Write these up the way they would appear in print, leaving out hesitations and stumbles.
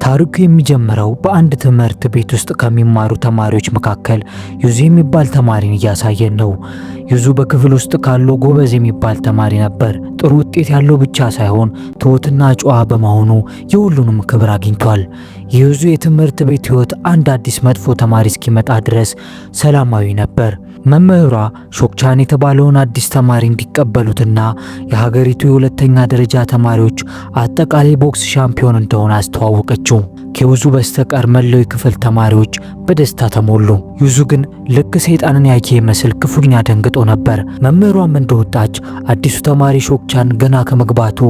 ታሪኩ የሚጀምረው በአንድ ትምህርት ቤት ውስጥ ከሚማሩ ተማሪዎች መካከል ዩዙ የሚባል ተማሪን እያሳየን ነው። ዩዙ በክፍል ውስጥ ካለው ጎበዝ የሚባል ተማሪ ነበር። ጥሩ ውጤት ያለው ብቻ ሳይሆን ትሁትና ጨዋ በመሆኑ የሁሉንም ክብር አግኝቷል። የዩዙ የትምህርት ቤት ህይወት አንድ አዲስ መጥፎ ተማሪ እስኪመጣ ድረስ ሰላማዊ ነበር። መምህሯ ሾክቻን የተባለውን አዲስ ተማሪ እንዲቀበሉትና የሀገሪቱ የሁለተኛ ደረጃ ተማሪዎች አጠቃላይ ቦክስ ሻምፒዮን እንደሆነ አስተዋወቀችው። ከዩዙ በስተቀር መላው የክፍል ተማሪዎች በደስታ ተሞሉ። ዩዙ ግን ልክ ሰይጣንን ያየ ይመስል ክፉኛ ደንግጦ ነበር። መምህሯም እንደወጣች አዲሱ ተማሪ ሾክቻን ገና ከመግባቱ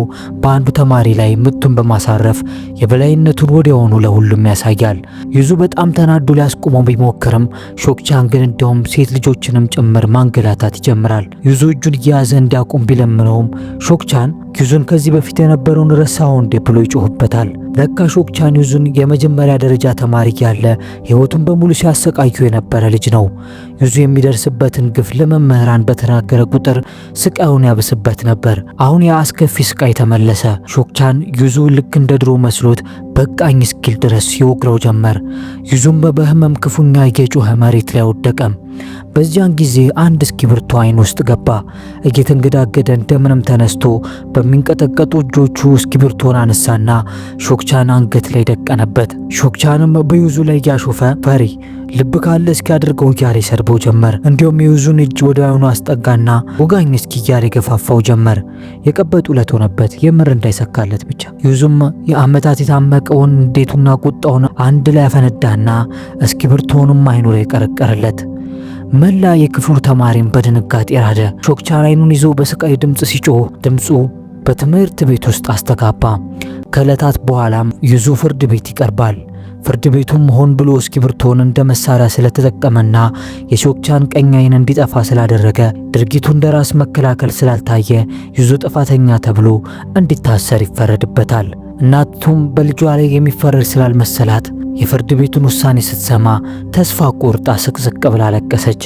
በአንዱ ተማሪ ላይ ምቱን በማሳረፍ የበላይነቱን ወዲያውኑ ለሁሉም ያሳያል። ዩዙ በጣም ተናዶ ሊያስቆመው ቢሞክርም ሾክቻን ግን እንደውም ሴት ልጆችንም ጭምር ማንገላታት ይጀምራል። ዩዙ እጁን እየያዘ እንዲያቆም ቢለምነውም ሾክቻን ዩዙን ከዚህ በፊት የነበረውን ረሳው እንዴ ብሎ ይጮህበታል። ለካ ሾክቻን ዩዙን የመጀመሪያ ደረጃ ተማሪ ያለ ህይወቱን በሙሉ ሲያሰቃዩ የነበረ ልጅ ነው። ዩዙ የሚደርስበትን ግፍ ለመምህራን በተናገረ ቁጥር ስቃዩን ያብስበት ነበር። አሁን ያ አስከፊ ስቃይ ተመለሰ። ሾክቻን ዩዙ ልክ እንደ ድሮ መስሎት በቃኝ እስኪል ድረስ ይወግረው ጀመር። ዩዙም በህመም ክፉኛ እየጮኸ መሬት ላይ ወደቀ። በዚያን ጊዜ አንድ እስክሪብቶ አይን ውስጥ ገባ። እየተንገዳገደ እንደምንም ተነስቶ በሚንቀጠቀጡ እጆቹ እስክሪብቶን አነሳና ሾክቻን አንገት ላይ ደቀነበት። ሾክቻንም በዩዙ ላይ ያሾፈ ፈሪ ልብ ካለ እስኪያደርገው እያለ ይሰድበው ጀመር። እንዲሁም የዩዙን እጅ ወደ አይኑ አስጠጋና ወጋኝ እስኪ እያለ ገፋፋው ጀመር። የቀበጡ ለት ሆነበት የምር እንዳይሰካለት ብቻ። ዩዙም የአመታት የታመቀውን እንዴቱና ቁጣውን አንድ ላይ ያፈነዳና እስክሪብቶውንም አይኑ ላይ ቀረቀረለት። መላ የክፍሉ ተማሪም በድንጋጤ ራደ። ሾክቻን አይኑን ይዞ በስቃይ ድምጽ ሲጮህ ድምጹ በትምህርት ቤት ውስጥ አስተጋባ። ከዕለታት በኋላም ዩዙ ፍርድ ቤት ይቀርባል። ፍርድ ቤቱም ሆን ብሎ እስክሪብቶን እንደ መሳሪያ ስለተጠቀመና የሾክቻን ቀኝ አይን እንዲጠፋ ስላደረገ ድርጊቱ እንደራስ መከላከል ስላልታየ ዩዙ ጥፋተኛ ተብሎ እንዲታሰር ይፈረድበታል። እናቱም በልጇ ላይ የሚፈረድ ስላልመሰላት የፍርድ ቤቱን ውሳኔ ስትሰማ ተስፋ ቆርጣ ስቅስቅ ብላ ለቀሰች።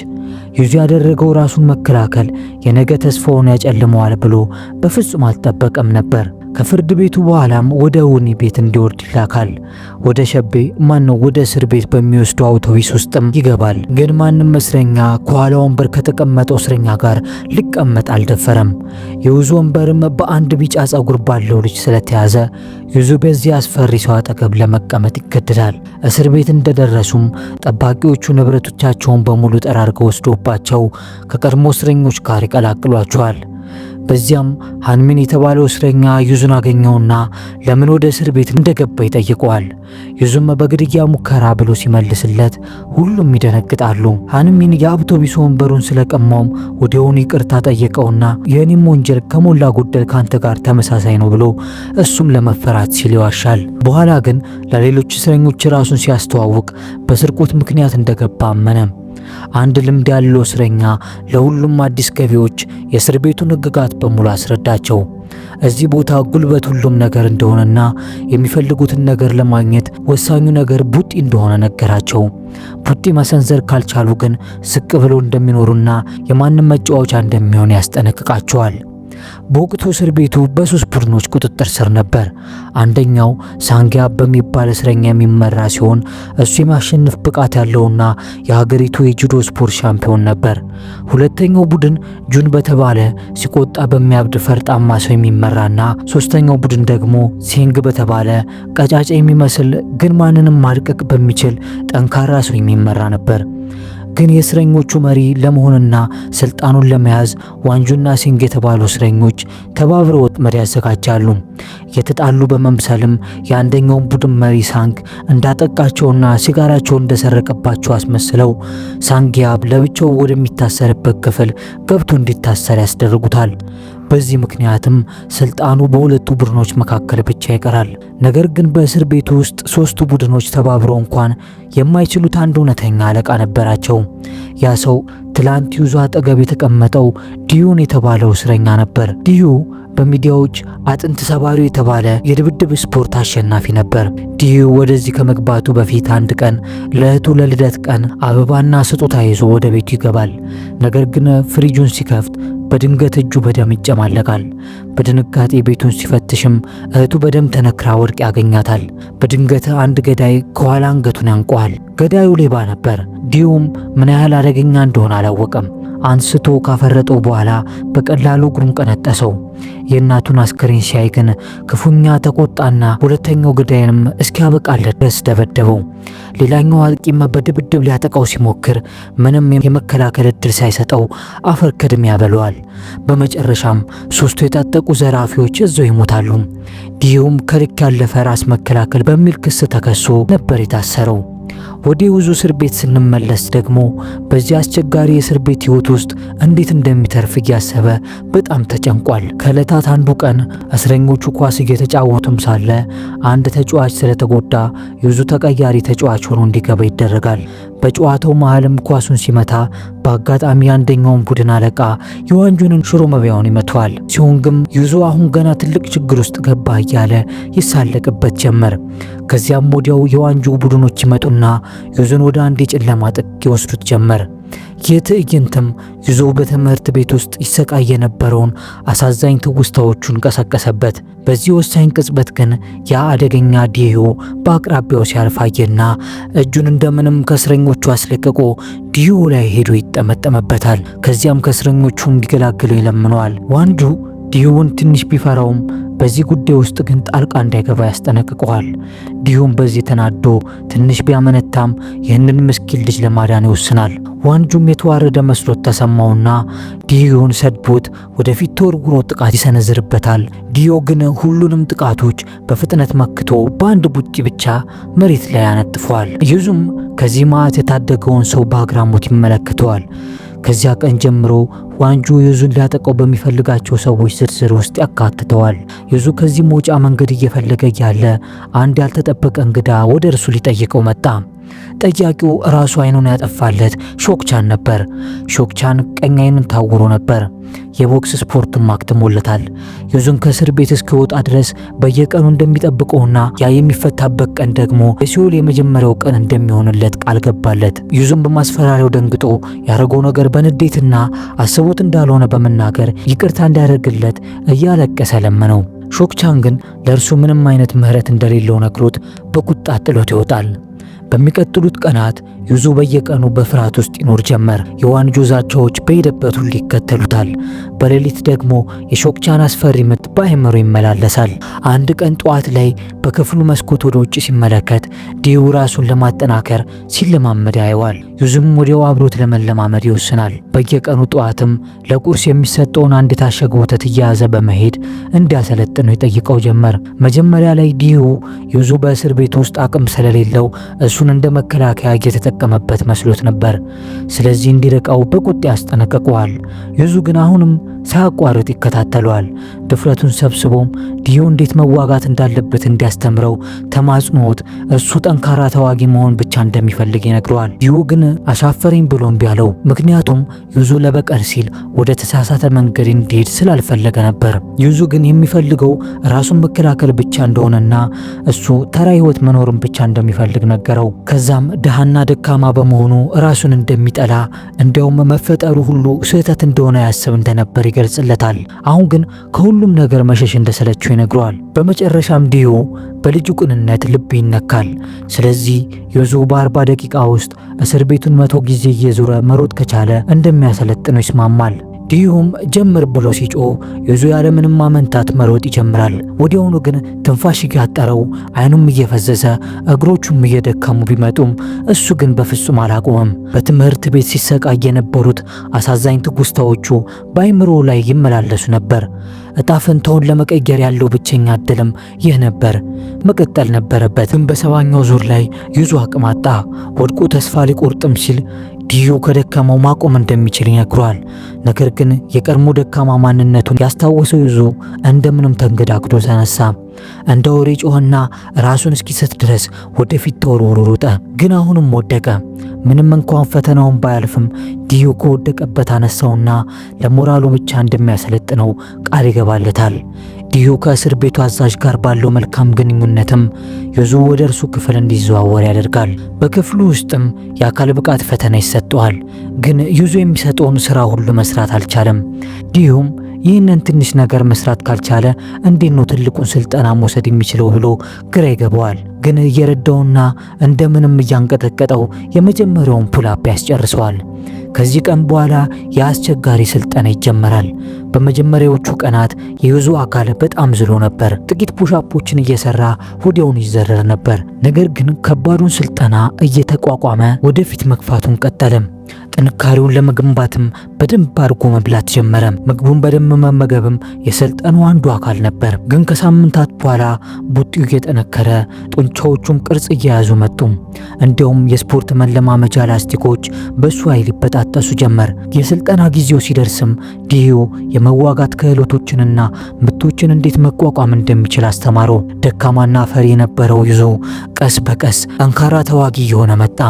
ዩዙ ያደረገው ራሱን መከላከል የነገ ተስፋውን ያጨልመዋል ብሎ በፍጹም አልጠበቀም ነበር። ከፍርድ ቤቱ በኋላም ወደ ወህኒ ቤት እንዲወርድ ይላካል። ወደ እስር ቤት በሚወስደው አውቶቡስ ውስጥም ይገባል። ግን ማንም እስረኛ ከኋላ ወንበር ከተቀመጠው እስረኛ ጋር ሊቀመጥ አልደፈረም። የዩዙ ወንበርም በአንድ ቢጫ ጸጉር ባለው ልጅ ስለተያዘ ዩዙ በዚህ አስፈሪ ሰው አጠገብ ለመቀመጥ ይገደዳል። እስር ቤት እንደደረሱም ጠባቂዎቹ ንብረቶቻቸውን በሙሉ ጠራርገው ወስዶባቸው ከቀድሞ እስረኞች ጋር ይቀላቅሏቸዋል። በዚያም ሃንሚን የተባለው እስረኛ ዩዙን አገኘውና ለምን ወደ እስር ቤት እንደገባ ይጠይቀዋል። ዩዙም በግድያ ሙከራ ብሎ ሲመልስለት ሁሉም ይደነግጣሉ። ሃንሚን የአውቶቡስ ወንበሩን ስለቀማውም ወዲያውኑ ይቅርታ ጠየቀውና የኔም ወንጀል ከሞላ ጎደል ካንተ ጋር ተመሳሳይ ነው ብሎ እሱም ለመፈራት ሲል ይዋሻል። በኋላ ግን ለሌሎች እስረኞች ራሱን ሲያስተዋውቅ በስርቆት ምክንያት እንደገባ አመነ። አንድ ልምድ ያለው እስረኛ ለሁሉም አዲስ ገቢዎች የእስር ቤቱን ሕግጋት በሙሉ አስረዳቸው። እዚህ ቦታ ጉልበት ሁሉም ነገር እንደሆነና የሚፈልጉትን ነገር ለማግኘት ወሳኙ ነገር ቡጢ እንደሆነ ነገራቸው። ቡጢ መሰንዘር ካልቻሉ ግን ዝቅ ብለው እንደሚኖሩና የማንም መጫወቻ እንደሚሆን ያስጠነቅቃቸዋል። በወቅቱ እስር ቤቱ በሶስት ቡድኖች ቁጥጥር ስር ነበር። አንደኛው ሳንጊያ በሚባል እስረኛ የሚመራ ሲሆን እሱ የማሸነፍ ብቃት ያለውና የሀገሪቱ የጁዶ ስፖርት ሻምፒዮን ነበር። ሁለተኛው ቡድን ጁን በተባለ ሲቆጣ በሚያብድ ፈርጣማ ሰው የሚመራና ሶስተኛው ቡድን ደግሞ ሴንግ በተባለ ቀጫጫ የሚመስል ግን ማንንም ማድቀቅ በሚችል ጠንካራ ሰው የሚመራ ነበር። ግን የእስረኞቹ መሪ ለመሆንና ስልጣኑን ለመያዝ ዋንጁና ሴንግ የተባሉ እስረኞች ተባብረው ወጥመድ ያዘጋጃሉ። የተጣሉ በመምሰልም የአንደኛውን ቡድን መሪ ሳንግ እንዳጠቃቸውና ሲጋራቸውን እንደሰረቀባቸው አስመስለው ሳንጊያብ ለብቻው ወደሚታሰርበት ክፍል ገብቶ እንዲታሰር ያስደርጉታል። በዚህ ምክንያትም ስልጣኑ በሁለቱ ቡድኖች መካከል ብቻ ይቀራል። ነገር ግን በእስር ቤቱ ውስጥ ሶስቱ ቡድኖች ተባብረው እንኳን የማይችሉት አንድ እውነተኛ አለቃ ነበራቸው። ያ ሰው ትላንት ዩዙ አጠገብ የተቀመጠው ዲዩን የተባለው እስረኛ ነበር። ዲዩ በሚዲያዎች አጥንት ሰባሪው የተባለ የድብድብ ስፖርት አሸናፊ ነበር። ዲዩ ወደዚህ ከመግባቱ በፊት አንድ ቀን ለእህቱ ለልደት ቀን አበባና ስጦታ ይዞ ወደ ቤቱ ይገባል። ነገር ግን ፍሪጁን ሲከፍት በድንገት እጁ በደም ይጨማለቃል። በድንጋጤ ቤቱን ሲፈትሽም እህቱ በደም ተነክራ ወድቃ ያገኛታል። በድንገት አንድ ገዳይ ከኋላ አንገቱን ያንቀዋል። ገዳዩ ሌባ ነበር። ዲዩም ምን ያህል አደገኛ እንደሆነ አላወቀም። አንስቶ ካፈረጠው በኋላ በቀላሉ እግሩን ቀነጠሰው። የእናቱን አስከሬን ሲያይ ግን ክፉኛ ተቆጣና ሁለተኛው ገዳይንም እስኪያበቃለት ድረስ ደበደበው። ሌላኛው አጥቂም በድብድብ ሊያጠቃው ሲሞክር ምንም የመከላከል እድል ሳይሰጠው አፈር ከድሜ ያበለዋል። በመጨረሻም ሶስቱ የታጠቁ ዘራፊዎች እዛው ይሞታሉ። ዲዩም ከልክ ያለፈ ራስ መከላከል በሚል ክስ ተከሶ ነበር የታሰረው። ወደ ዩዙ እስር ቤት ስንመለስ ደግሞ በዚህ አስቸጋሪ የእስር ቤት ህይወት ውስጥ እንዴት እንደሚተርፍ እያሰበ በጣም ተጨንቋል። ከዕለታት አንዱ ቀን እስረኞቹ ኳስ እየተጫወቱም ሳለ አንድ ተጫዋች ስለተጎዳ ዩዙ ተቀያሪ ተጫዋች ሆኖ እንዲገባ ይደረጋል። በጨዋታው መሃልም ኳሱን ሲመታ በአጋጣሚ አንደኛውን ቡድን አለቃ የዋንጁንን ሽሮ መብያውን ይመታዋል። ሲሆን ግን ዩዙ አሁን ገና ትልቅ ችግር ውስጥ ገባ እያለ ይሳለቅበት ጀመር። ከዚያም ወዲያው የዋንጁ ቡድኖች ይመጡና ዩዙን ወደ አንድ የጨለማ ጥግ ይወስዱት ጀመር። ይህ ትዕይንትም ዩዙ በትምህርት ቤት ውስጥ ይሰቃይ የነበረውን አሳዛኝ ትውስታዎቹን ቀሰቀሰበት። በዚህ ወሳኝ ቅጽበት ግን ያ አደገኛ ዲዩ በአቅራቢያው ሲያልፍ አየና እጁን እንደምንም ከእስረኞቹ አስለቅቆ ዲዩ ላይ ሄዶ ይጠመጠመበታል። ከዚያም ከእስረኞቹ እንዲገላግለው ይለምነዋል። ዋንጁ ዲዩን ትንሽ ቢፈራውም በዚህ ጉዳይ ውስጥ ግን ጣልቃ እንዳይገባ ያስጠነቅቀዋል። ዲዩም በዚህ ተናዶ ትንሽ ቢያመነታም ይህንን ምስኪን ልጅ ለማዳን ይወስናል። ዋንጁም የተዋረደ መስሎት ተሰማውና ዲዩን ሰድቦት ወደፊት ተወርውሮ ጥቃት ይሰነዝርበታል። ዲዩ ግን ሁሉንም ጥቃቶች በፍጥነት መክቶ በአንድ ቡጢ ብቻ መሬት ላይ ያነጥፈዋል። ዩዙም ከዚህ መዓት የታደገውን ሰው በአግራሞት ይመለከተዋል። ከዚያ ቀን ጀምሮ ዋንጁ ዩዙን ሊያጠቃው በሚፈልጋቸው ሰዎች ዝርዝር ውስጥ ያካትተዋል። ዩዙ ከዚህ መውጫ መንገድ እየፈለገ ያለ አንድ ያልተጠበቀ እንግዳ ወደ እርሱ ሊጠይቀው መጣ። ጠያቂው ራሱ አይኑን ያጠፋለት ሾክቻን ነበር። ሾክቻን ቀኝ አይኑን ታውሮ ነበር። የቦክስ ስፖርቱን ማክተሞለታል። ዩዙን ከእስር ቤት እስኪወጣ ድረስ በየቀኑ እንደሚጠብቀውና ያ የሚፈታበት ቀን ደግሞ የሲኦል የመጀመሪያው ቀን እንደሚሆንለት ቃል ገባለት። ዩዙን በማስፈራሪያው ደንግጦ ያደረገው ነገር በንዴትና አስቦት እንዳልሆነ በመናገር ይቅርታ እንዲያደርግለት እያለቀሰ ለመነው። ሾክቻን ግን ለእርሱ ምንም አይነት ምህረት እንደሌለው ነግሮት በቁጣ ጥሎት ይወጣል። በሚቀጥሉት ቀናት ዩዙ በየቀኑ በፍርሃት ውስጥ ይኖር ጀመር። የዋንጁ ዛቻዎች በሄደበት ሁሉ ይከተሉታል። በሌሊት ደግሞ የሾክቻን አስፈሪ ምት በአእምሮ ይመላለሳል። አንድ ቀን ጠዋት ላይ በክፍሉ መስኮት ወደ ውጭ ሲመለከት ዲዩ ራሱን ለማጠናከር ሲለማመድ ያየዋል። ዩዙም ወዲያው አብሮት ለመለማመድ ይወስናል። በየቀኑ ጠዋትም ለቁርስ የሚሰጠውን አንድ የታሸገ ወተት እየያዘ በመሄድ እንዲያሰለጥነው ይጠይቀው ጀመር። መጀመሪያ ላይ ዲዩ ዩዙ በእስር ቤት ውስጥ አቅም ስለሌለው እሱን እንደ መከላከያ እየተጠቀመበት መስሎት ነበር። ስለዚህ እንዲርቀው በቁጣ ያስጠነቅቀዋል። ዩዙ ግን አሁንም ሳያቋርጥ ይከታተለዋል። ድፍረቱን ሰብስቦም ዲዩ እንዴት መዋጋት እንዳለበት እንዲያስተምረው ተማጽኖት እሱ ጠንካራ ተዋጊ መሆን ብቻ እንደሚፈልግ ይነግረዋል። ዲዩ ግን አሻፈረኝ ብሎ እምቢ አለው። ምክንያቱም ዩዙ ለበቀል ሲል ወደ ተሳሳተ መንገድ እንዲሄድ ስላልፈለገ ነበር። ዩዙ ግን የሚፈልገው ራሱን መከላከል ብቻ እንደሆነና እሱ ተራ ህይወት መኖርን ብቻ እንደሚፈልግ ነገረው። ከዛም ድሃና ደካማ በመሆኑ ራሱን እንደሚጠላ እንዲያውም መፈጠሩ ሁሉ ስህተት እንደሆነ ያስብ እንደነበር ይገልጽለታል። አሁን ግን ከሁሉም ነገር መሸሽ እንደሰለቸው ይነግረዋል። በመጨረሻም ዲዩ በልጁ ቅንነት ልብ ይነካል። ስለዚህ ዩዙ በ40 ደቂቃ ውስጥ እስር ቤቱን 100 ጊዜ እየዞረ መሮጥ ከቻለ እንደሚያሰለጥነው ይስማማል። ዲዩም ጀምር ብሎ ሲጮህ ዩዙ ያለምንም ማመንታት መሮጥ ይጀምራል። ወዲያውኑ ግን ትንፋሽ እያጠረው አይኑም እየፈዘዘ እግሮቹም እየደከሙ ቢመጡም እሱ ግን በፍጹም አላቆመም። በትምህርት ቤት ሲሰቃይ የነበሩት አሳዛኝ ትውስታዎቹ በአይምሮ ላይ ይመላለሱ ነበር። እጣ ፈንታውን ለመቀየር ያለው ብቸኛ እድልም ይህ ነበር። መቀጠል ነበረበት። ግን በሰባኛው ዙር ላይ ዩዙ አቅም አጣ። ወድቆ ተስፋ ሊቆርጥም ሲል ዲዩ ከደካማው ማቆም እንደሚችል ይነግረዋል። ነገር ግን የቀድሞ ደካማ ማንነቱን ያስታወሰው ዩዙ እንደምንም ተንገዳግዶ ተነሳ። እንደ ወሬ ጮህና ራሱን እስኪስት ድረስ ወደፊት ተወርውሮ ሮጠ። ግን አሁንም ወደቀ። ምንም እንኳን ፈተናውን ባያልፍም ዲዩ ከወደቀበት አነሳውና ለሞራሉ ብቻ እንደሚያሰለጥነው ቃል ይገባለታል። ዲዩ ከእስር ቤቱ አዛዥ ጋር ባለው መልካም ግንኙነትም ዩዙ ወደ እርሱ ክፍል እንዲዘዋወር ያደርጋል። በክፍሉ ውስጥም የአካል ብቃት ፈተና ይሰጠዋል። ግን ዩዙ የሚሰጠውን ስራ ሁሉ መስራት አልቻለም። ዲዩም ይህንን ትንሽ ነገር መስራት ካልቻለ እንዴት ነው ትልቁን ስልጠና መውሰድ የሚችለው ብሎ ግራ ይገባዋል። ግን እየረዳውና እንደምንም እያንቀጠቀጠው የመጀመሪያውን ፑልአፕ ያስጨርሰዋል። ከዚህ ቀን በኋላ የአስቸጋሪ ስልጠና ይጀመራል። በመጀመሪያዎቹ ቀናት የዩዙ አካል በጣም ዝሎ ነበር። ጥቂት ፑሽአፖችን እየሰራ ወዲያውኑ ይዘረር ነበር። ነገር ግን ከባዱን ስልጠና እየተቋቋመ ወደፊት መግፋቱን ቀጠለም። ጥንካሬውን ለመገንባትም በደንብ አድርጎ መብላት ጀመረ። ምግቡን በደንብ መመገብም የስልጠናው አንዱ አካል ነበር። ግን ከሳምንታት በኋላ ቡጢው እየጠነከረ ጡንቻዎቹም ቅርጽ እየያዙ መጡ። እንዲያውም የስፖርት መለማመጃ ላስቲኮች በሱ ኃይል ይበጣጠሱ ጀመር። የስልጠና ጊዜው ሲደርስም ዲዩ የመዋጋት ክህሎቶችንና ምቶችን እንዴት መቋቋም እንደሚችል አስተማረው። ደካማና ፈሪ የነበረው ዩዙ ቀስ በቀስ ጠንካራ ተዋጊ እየሆነ መጣ።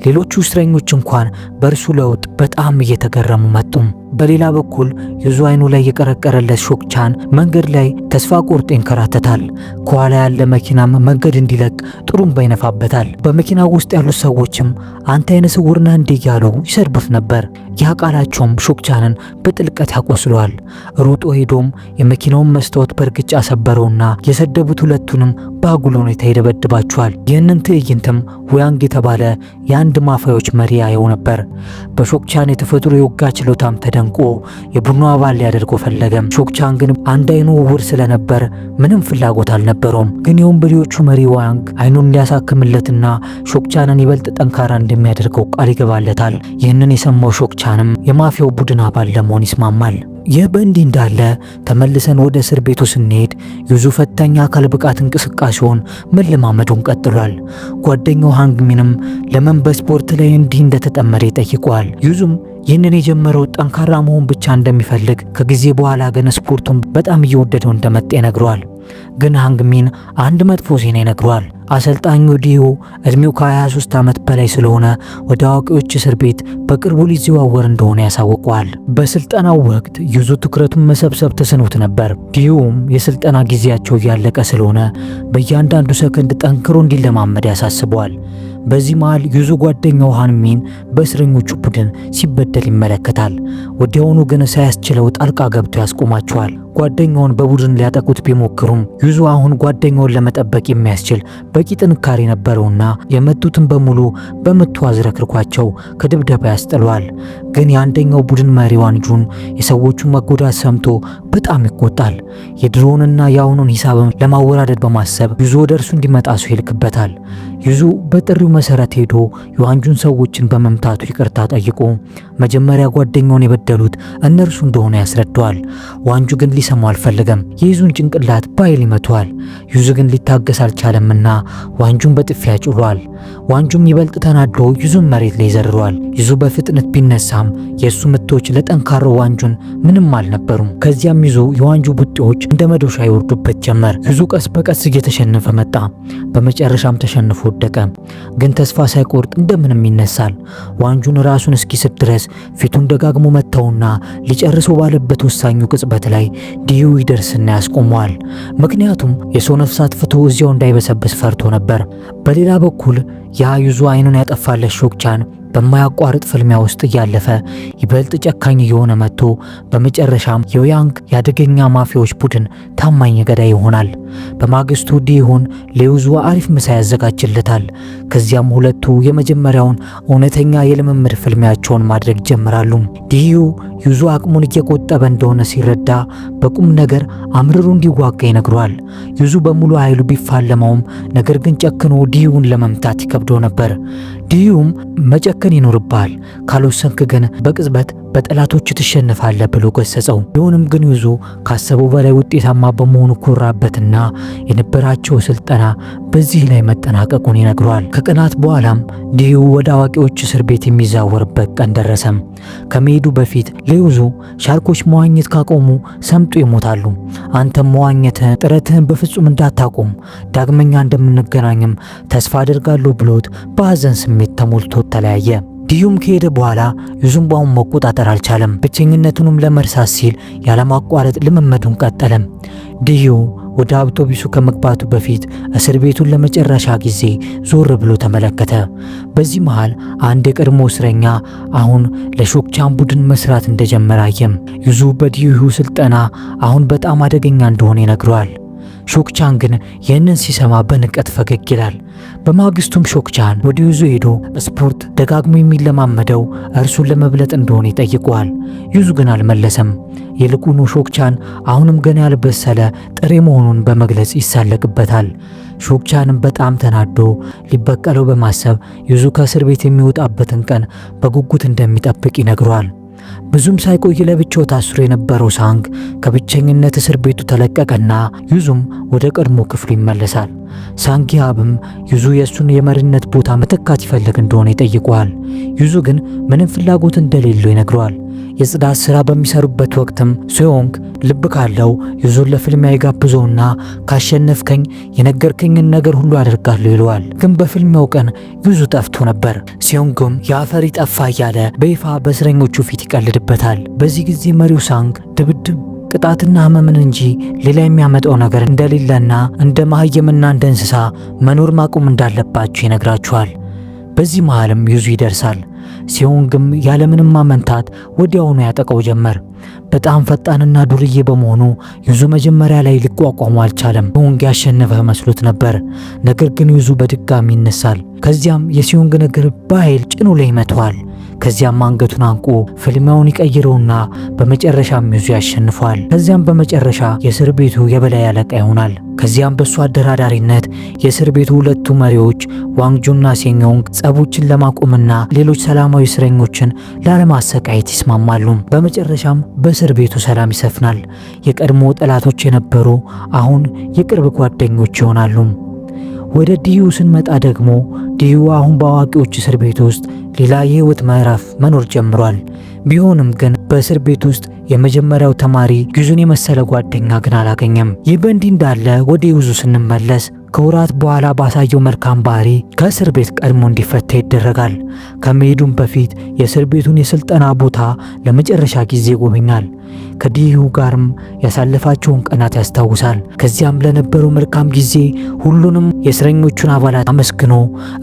ሌሎቹ እስረኞች እንኳን በእርሱ ለውጥ በጣም እየተገረሙ መጡ። በሌላ በኩል ዩዙ አይኑ ላይ የቀረቀረለት ሾክቻን መንገድ ላይ ተስፋ ቆርጦ ይንከራተታል። ከኋላ ያለ መኪናም መንገድ እንዲለቅ ጥሩምባ ይነፋበታል። በመኪናው ውስጥ ያሉት ሰዎችም አንተ አይነ ስውር ነህ እንዴ እያሉ ይሰድቡት ነበር። ያ ቃላቸውም ሾክቻንን በጥልቀት ያቆስለዋል። ሩጦ ሄዶም የመኪናውን መስታወት በእርግጫ ሰበረውና የሰደቡት ሁለቱንም በአጉል ሁኔታ ይደበድባቸዋል። ይህንን ትዕይንትም ውያንግ የተባለ የአንድ ማፊያዎች መሪ ያየው ነበር። በሾክቻን የተፈጥሮ የውጋ ችሎታም ተደንቆ የቡድኑ አባል ሊያደርገው ፈለገም። ሾክቻን ግን አንድ አይኑ ውር ስለነበር ምንም ፍላጎት አልነበረውም። ግን የወንበዴዎቹ መሪ ዋንግ አይኑን ሊያሳክምለትና ሾክቻንን ይበልጥ ጠንካራ እንደሚያደርገው ቃል ይገባለታል። ይህንን የሰማው ሾክቻንም የማፊያው ቡድን አባል ለመሆን ይስማማል። ይህ በእንዲህ እንዳለ ተመልሰን ወደ እስር ቤቱ ስንሄድ ዩዙ ፈታኝ አካል ብቃት እንቅስቃሴውን መለማመዱን ቀጥሏል። ጓደኛው ሃንግሚንም ለምን በስፖርት ላይ እንዲህ እንደተጠመደ ይጠይቀዋል። ዩዙም ይህንን የጀመረው ጠንካራ መሆን ብቻ እንደሚፈልግ ከጊዜ በኋላ ግን ስፖርቱን በጣም እየወደደው እንደመጣ ይነግረዋል። ግን ሃንግሚን አንድ መጥፎ ዜና ይነግረዋል። አሰልጣኙ ዲዩ እድሜው ከ23 ዓመት በላይ ስለሆነ ወደ አዋቂዎች እስር ቤት በቅርቡ ሊዘዋወር እንደሆነ ያሳውቀዋል። በስልጠናው ወቅት ዩዙ ትኩረቱን መሰብሰብ ተስኖት ነበር። ዲዩም የስልጠና ጊዜያቸው እያለቀ ስለሆነ በእያንዳንዱ ሰከንድ ጠንክሮ እንዲለማመድ ያሳስበዋል። በዚህ መሃል ዩዙ ጓደኛው ሃንሚን በእስረኞቹ ቡድን ሲበደል ይመለከታል። ወዲያውኑ ግን ሳያስችለው ጣልቃ ገብቶ ያስቆማቸዋል። ጓደኛውን በቡድን ሊያጠቁት ቢሞክሩም ዩዙ አሁን ጓደኛውን ለመጠበቅ የሚያስችል በቂ ጥንካሬ ነበረውና የመቱትን በሙሉ በምቱ አዝረክርኳቸው ከድብደባ ያስጥለዋል። ግን የአንደኛው ቡድን መሪ ዋንጁን የሰዎቹን መጎዳት ሰምቶ በጣም ይቆጣል። የድሮውንና የአሁኑን ሂሳብም ለማወራደድ በማሰብ ዩዙ ወደ እርሱ እንዲመጣ ሰው ይልክበታል። ዩዙ በጥሪው መሰረት ሄዶ የዋንጁን ሰዎችን በመምታቱ ይቅርታ ጠይቆ መጀመሪያ ጓደኛውን የበደሉት እነርሱ እንደሆነ ያስረዳዋል። ዋንጁ ግን ሊሰማው አልፈለገም። የዩዙን ጭንቅላት በኃይል ይመታዋል። ዩዙ ግን ሊታገስ አልቻለምና ዋንጁን በጥፊ ያጭሏል። ዋንጁም ይበልጥ ተናዶ ዩዙን መሬት ላይ ይዘርረዋል። ዩዙ በፍጥነት ቢነሳም የእሱ ምቶች ለጠንካራው ዋንጁን ምንም አልነበሩም። ከዚያም ዩዙ የዋንጁ ቡጢዎች እንደ መዶሻ ይወርዱበት ጀመር። ዩዙ ቀስ በቀስ እየተሸነፈ መጣ። በመጨረሻም ተሸንፎ ወደቀ። ግን ተስፋ ሳይቆርጥ እንደምንም ይነሳል። ዋንጁን ራሱን እስኪስት ድረስ ፊቱን ደጋግሞ መታውና ሊጨርሰው ባለበት ወሳኙ ቅጽበት ላይ ዲዩ ይደርስና ያስቆመዋል። ምክንያቱም የሰው ነፍስ አጥፍቶ እዚያው እንዳይበሰብስ ፈርቶ ነበር። በሌላ በኩል ያ ዩዙ አይኑን ያጠፋለት ሾክቻን በማያቋርጥ ፍልሚያ ውስጥ እያለፈ ይበልጥ ጨካኝ የሆነ መጥቶ በመጨረሻም የውያንግ ያደገኛ ማፊያዎች ቡድን ታማኝ ገዳይ ይሆናል። በማግስቱ ዲዩን ለዩዙ አሪፍ ምሳ ያዘጋጅለታል። ከዚያም ሁለቱ የመጀመሪያውን እውነተኛ የልምምድ ፍልሚያቸውን ማድረግ ይጀምራሉ። ዲዩ ዩዙ አቅሙን እየቆጠበ እንደሆነ ሲረዳ በቁም ነገር አምርሮ እንዲዋጋ ይነግረዋል። ዩዙ በሙሉ ኃይሉ ቢፋለመውም ነገር ግን ጨክኖ ዲዩን ለመምታት ይከብደው ነበር። ዲዩም መጨከን ይኖርብሃል፣ ካልወሰንክ ግን በቅጽበት በጠላቶች ትሸነፋለህ ብሎ ገሰጸው። ቢሆንም ግን ዩዙ ካሰበው በላይ ውጤታማ በመሆኑ ኮራበትና የነበራቸው ስልጠና በዚህ ላይ መጠናቀቁን ይነግረዋል። ከቀናት በኋላም ዲዩ ወደ አዋቂዎች እስር ቤት የሚዛወርበት ቀን ደረሰም። ከመሄዱ በፊት ለዩዙ ሻርኮች መዋኘት ካቆሙ ሰምጦ ይሞታሉ። አንተም መዋኘትህን ጥረትህን በፍጹም እንዳታቆም ዳግመኛ እንደምንገናኝም ተስፋ አደርጋለሁ ብሎት በሐዘን ስሜት ተሞልቶ ተለያየ። ዲዩም ከሄደ በኋላ ዩዙም ባውን መቆጣጠር አልቻለም። ብቸኝነቱንም ለመርሳት ሲል ያለማቋረጥ ልምምዱን ቀጠለም። ዲዩ ወደ አውቶቡሱ ከመግባቱ በፊት እስር ቤቱን ለመጨረሻ ጊዜ ዞር ብሎ ተመለከተ። በዚህ መሃል አንድ የቀድሞ እስረኛ አሁን ለሾክቻን ቡድን መስራት እንደጀመረ አየም። ዩዙ በዲዩ ስልጠና አሁን በጣም አደገኛ እንደሆነ ይነግረዋል። ሾክቻን ግን ይህንን ሲሰማ በንቀት ፈገግ ይላል። በማግስቱም ሾክቻን ወደ ዩዙ ሄዶ ስፖርት ደጋግሞ የሚለማመደው እርሱን ለመብለጥ እንደሆነ ይጠይቀዋል። ዩዙ ግን አልመለሰም። ይልቁኑ ሾክቻን አሁንም ገና ያልበሰለ ጥሬ መሆኑን በመግለጽ ይሳለቅበታል። ሾክቻንም በጣም ተናዶ ሊበቀለው በማሰብ ዩዙ ከእስር ቤት የሚወጣበትን ቀን በጉጉት እንደሚጠብቅ ይነግረዋል። ብዙም ሳይቆይ ለብቻው ታስሮ የነበረው ሳንግ ከብቸኝነት እስር ቤቱ ተለቀቀና ዩዙም ወደ ቀድሞ ክፍሉ ይመለሳል። ሳንጊያብም ዩዙ የእሱን የመሪነት ቦታ መተካት ይፈልግ እንደሆነ ይጠይቀዋል። ዩዙ ግን ምንም ፍላጎት እንደሌለው ይነግረዋል። የጽዳት ሥራ በሚሰሩበት ወቅትም ሴዮንግ ልብ ካለው ዩዙን ለፍልሚያ ይጋብዘውና ካሸነፍከኝ የነገርከኝን ነገር ሁሉ አደርጋለሁ ይለዋል። ግን በፍልሚያው ቀን ዩዙ ጠፍቶ ነበር። ሴዮንግም የአፈሪ ጠፋ እያለ በይፋ በእስረኞቹ ፊት ይቀልድበታል። በዚህ ጊዜ መሪው ሳንግ ድብድብ ቅጣትና ህመምን እንጂ ሌላ የሚያመጣው ነገር እንደሌለና እንደ መሃይምና እንደ እንስሳ መኖር ማቆም እንዳለባቸው ይነግራቸዋል። በዚህ መሃልም ዩዙ ይደርሳል። ሴዮንግም ያለምንም ማመንታት ወዲያውኑ ያጠቀው ጀመር። በጣም ፈጣንና ዱርዬ በመሆኑ ዩዙ መጀመሪያ ላይ ሊቋቋሙ አልቻለም። ሴዮንግ ያሸነፈ መስሎት ነበር። ነገር ግን ዩዙ በድጋሚ ይነሳል። ከዚያም የሴዮንግን እግር በኃይል ጭኑ ላይ ይመታዋል። ከዚያም አንገቱን አንቆ ፍልሚያውን ይቀይረውና በመጨረሻም ዩዙ ያሸንፈዋል። ከዚያም በመጨረሻ የእስር ቤቱ የበላይ አለቃ ይሆናል። ከዚያም በሱ አደራዳሪነት የእስር ቤቱ ሁለቱ መሪዎች ዋንግጁና ሴኞንግ ጸቦችን ለማቆምና ሌሎች ሰላማዊ እስረኞችን ላለማሰቃየት ይስማማሉ። በመጨረሻም በእስር ቤቱ ሰላም ይሰፍናል። የቀድሞ ጠላቶች የነበሩ አሁን የቅርብ ጓደኞች ይሆናሉ። ወደ ዲዩ ስንመጣ ደግሞ ዲዩ አሁን በአዋቂዎች እስር ቤት ውስጥ ሌላ የህይወት ምዕራፍ መኖር ጀምሯል። ቢሆንም ግን በእስር ቤት ውስጥ የመጀመሪያው ተማሪ ዩዙን የመሰለ ጓደኛ ግን አላገኘም። ይህ በእንዲህ እንዳለ ወደ ዩዙ ስንመለስ ከወራት በኋላ ባሳየው መልካም ባህሪ ከእስር ቤት ቀድሞ እንዲፈታ ይደረጋል። ከመሄዱም በፊት የእስር ቤቱን የስልጠና ቦታ ለመጨረሻ ጊዜ ይጎበኛል። ከዲዩ ጋርም ያሳለፋቸውን ቀናት ያስታውሳል። ከዚያም ለነበረው መልካም ጊዜ ሁሉንም የእስረኞቹን አባላት አመስግኖ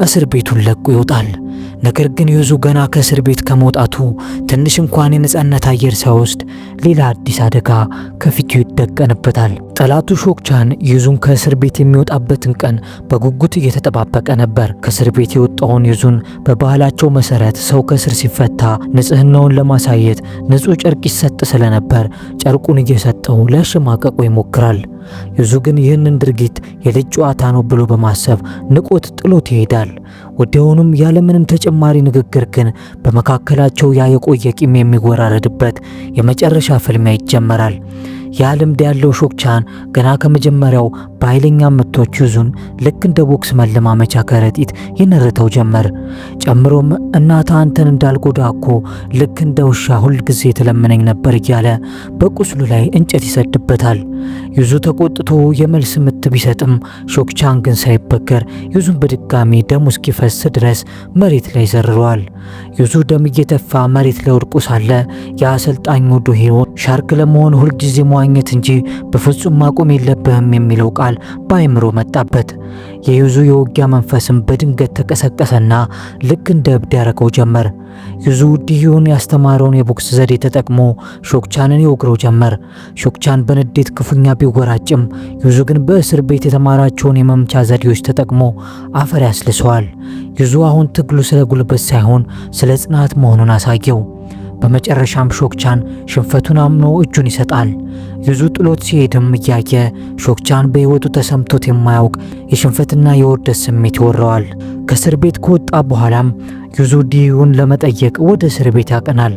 እስር ቤቱን ለቆ ይወጣል። ነገር ግን ዩዙ ገና ከእስር ቤት ከመውጣቱ ትንሽ እንኳን የነጻነት አየር ሳይወስድ ሌላ አዲስ አደጋ ከፊቱ ይደቀንበታል። ጠላቱ ሾክቻን ዩዙን ከእስር ቤት የሚወጣበትን ቀን በጉጉት እየተጠባበቀ ነበር። ከእስር ቤት የወጣውን ዩዙን በባህላቸው መሰረት ሰው ከእስር ሲፈታ ንጽህናውን ለማሳየት ንጹህ ጨርቅ ይሰጥ ስለነበር ጨርቁን እየሰጠው ሊያሸማቀቁ ይሞክራል። ዩዙ ግን ይህንን ድርጊት የልጅ ጨዋታ ነው ብሎ በማሰብ ንቆት ጥሎት ይሄዳል። ወዲያውኑም ያለምንም ተጨማሪ ንግግር ግን በመካከላቸው ያ የቆየ ቂም የሚወራረድበት የመጨረሻ ፍልሚያ ይጀመራል። ያ ልምድ ያለው ሾክቻን ገና ከመጀመሪያው በኃይለኛ ምቶች ዩዙን ልክ እንደ ቦክስ መለማመቻ ከረጢት ይነርተው ጀመር። ጨምሮም እናታ አንተን እንዳልጎዳ እኮ ልክ እንደ ውሻ ሁል ጊዜ ተለምነኝ ነበር እያለ በቁስሉ ላይ እንጨት ይሰድበታል። ዩዙ ተቆጥቶ የመልስ ምት ቢሰጥም ሾክቻን ግን ሳይበገር ዩዙን በድጋሚ ደሙ እስኪፈስ ድረስ መሬት ላይ ዘርሯል። ዩዙ ደም እየተፋ መሬት ላይ ወድቆ ሳለ የአሰልጣኙ ዶሄሮ ሻርክ ለመሆን ሁልጊዜ መዋኘት እንጂ በፍጹም ማቆም የለብህም የሚለው ቃል በአይምሮ መጣበት። የዩዙ የውጊያ መንፈስም በድንገት ተቀሰቀሰና ልክ እንደ እብድ ያረገው ጀመር። ዩዙ ዲዩን ያስተማረውን የቦክስ ዘዴ ተጠቅሞ ሾክቻንን ይወግረው ጀመር። ሾክቻን በንዴት ክፉኛ ቢወራጭም ዩዙ ግን በእስር ቤት የተማራቸውን የመምቻ ዘዴዎች ተጠቅሞ አፈር ያስልሰዋል። ዩዙ አሁን ትግሉ ስለ ጉልበት ሳይሆን ስለ ጽናት መሆኑን አሳየው። በመጨረሻም ሾክቻን ሽንፈቱን አምኖ እጁን ይሰጣል። ዩዙ ጥሎት ሲሄድም እያየ ሾክቻን በሕይወቱ ተሰምቶት የማያውቅ የሽንፈትና የውርደት ስሜት ይወረዋል። ከእስር ቤት ከወጣ በኋላም ዩዙ ዲዩን ለመጠየቅ ወደ እስር ቤት ያቀናል።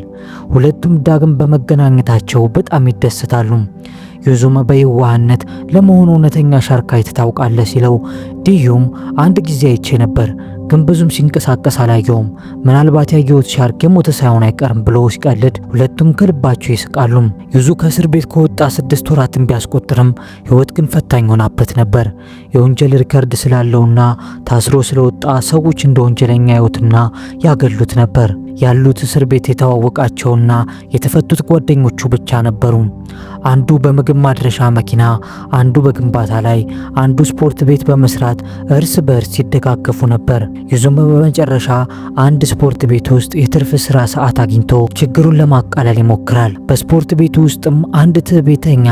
ሁለቱም ዳግም በመገናኘታቸው በጣም ይደሰታሉ። ዩዙም በየዋህነት ለመሆኑ እውነተኛ ሻርክ አይተህ ታውቃለህ ሲለው ዲዩም አንድ ጊዜ አይቼ ነበር ግን ብዙም ሲንቀሳቀስ አላየውም። ምናልባት ያየሁት ሻርክ የሞተ ሳይሆን አይቀርም ብሎ ሲቀልድ ሁለቱም ከልባቸው ይስቃሉ። ዩዙ ከእስር ቤት ከወጣ 6 ወራትን ቢያስቆጥርም ህይወት ግን ፈታኝ ሆናበት ነበር። የወንጀል ሪከርድ ስላለውና ታስሮ ስለወጣ ሰዎች እንደ ወንጀለኛ ያዩትና ያገሉት ነበር። ያሉት እስር ቤት የተዋወቃቸውና የተፈቱት ጓደኞቹ ብቻ ነበሩ። አንዱ በምግብ ማድረሻ መኪና፣ አንዱ በግንባታ ላይ፣ አንዱ ስፖርት ቤት በመስራት እርስ በርስ ሲደጋገፉ ነበር። ዩዙም በመጨረሻ አንድ ስፖርት ቤት ውስጥ የትርፍ ስራ ሰዓት አግኝቶ ችግሩን ለማቃለል ይሞክራል። በስፖርት ቤቱ ውስጥም አንድ ትዕቢተኛ